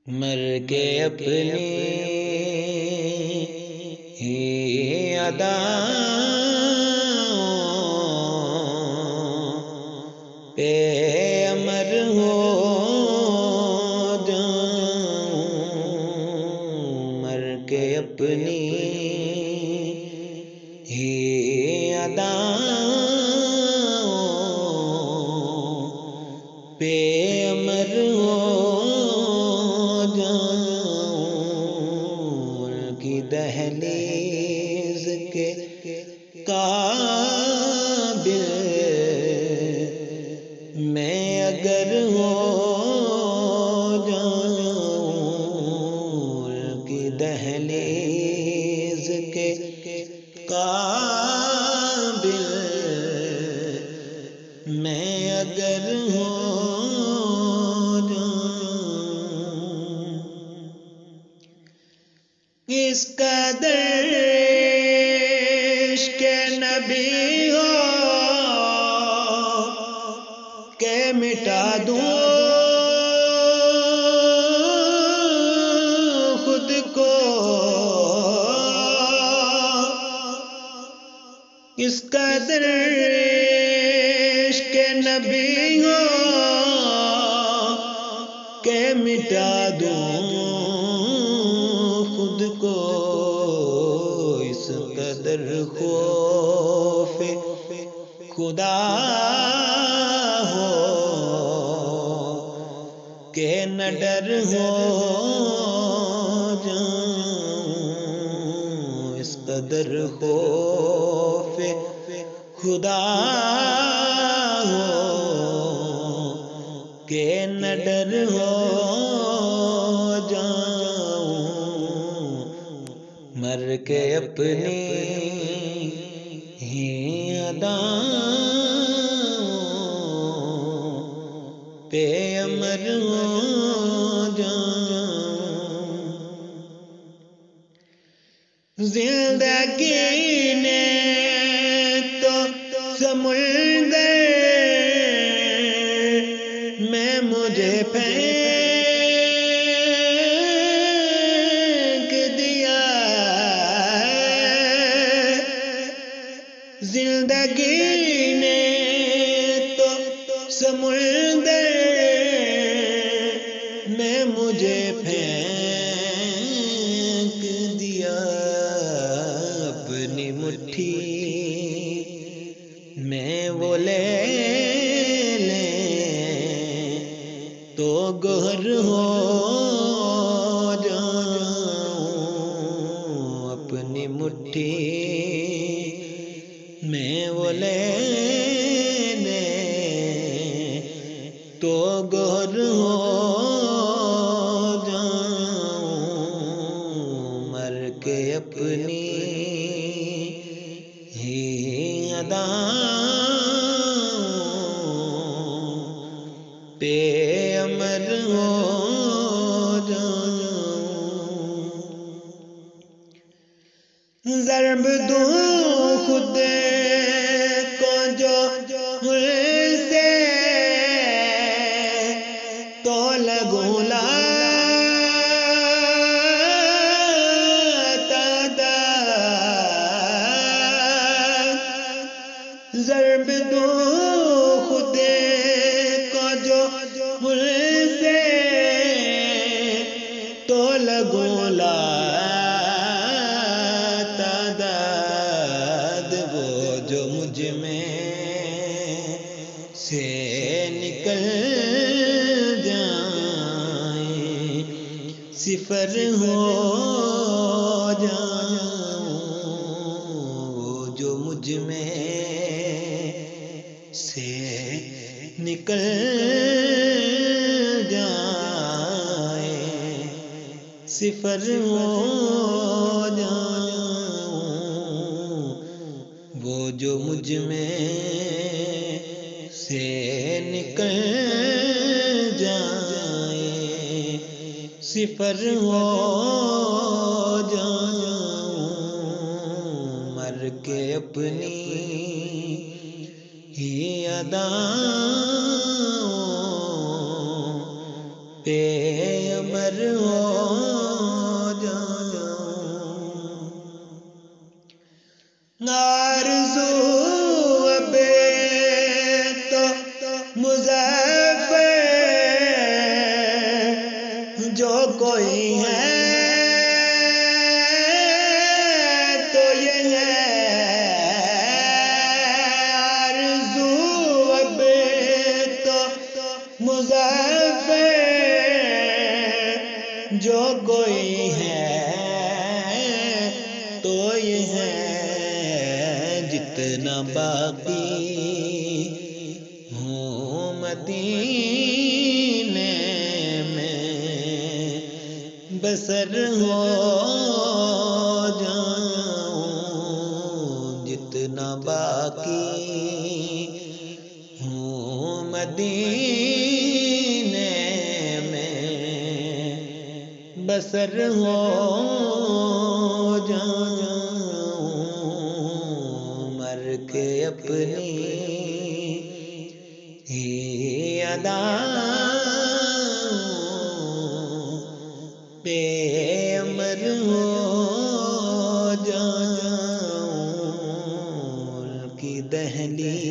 مر کے اپنی ہی اداؤں پہ امر ہو جاؤں، مر کے اپنی ہی اداؤں پہ امر ہو کی دہلیز کے قابل میں اگر ہو جاؤں، کی دہلیز کے قابل میں اگر ہو جاؤں، اس قدر عشق نبی ہو کہ مٹا دوں خود کو، اس قدر عشق نبی ہو کہ مٹا دوں خود کو، اس قدر خوف خدا ہو کہ نہ ڈر ہو جاؤں، اس قدر خوف خدا ہو کہ نہ ڈر ہو جاؤں، مر کے اپنی ہی اداؤں پہ امر ہو جاؤں، زندگی نے تو سمندر میں مجھے پھینک دیا، زندگی نے تو سمندر میں مجھے پھینک دیا، اپنی مٹھی میں وہ لے تو گہر ہو جاؤں، اپنی مٹھی میں وہ لے تو گہر ہو جاؤں، مر کے اپنی ہی اداؤں پہ امر ہو جاؤں، ضرب دوں خود کو جو سے تو لگوں ضرب دوں خود کو جو سے تو لگوں تعداد، وہ جو مجھ میں سے نکل جائیں صفر ہو جاؤں، وہ جو مجھ میں سے نکل جائیں صفر ہو جاؤں، وہ جو مجھ میں سے نکل جائیں صفر ہو جاؤں، مر کے اپنی ہی اداؤں پہ امر ہو جاؤں، آرزو اب تو مظفر جو کوئی ہے تو یہ ہے، آرزو اب تو مظفر جو کوئی ہے تو یہ ہے، جتنا باقی ہوں مدینے میں بسر ہو جاؤں، جتنا باقی ہوں مدینے میں بسر ہو جاؤں، مر کے اپنی ہی ادا پہ امر ہو جاؤں، کی دہلی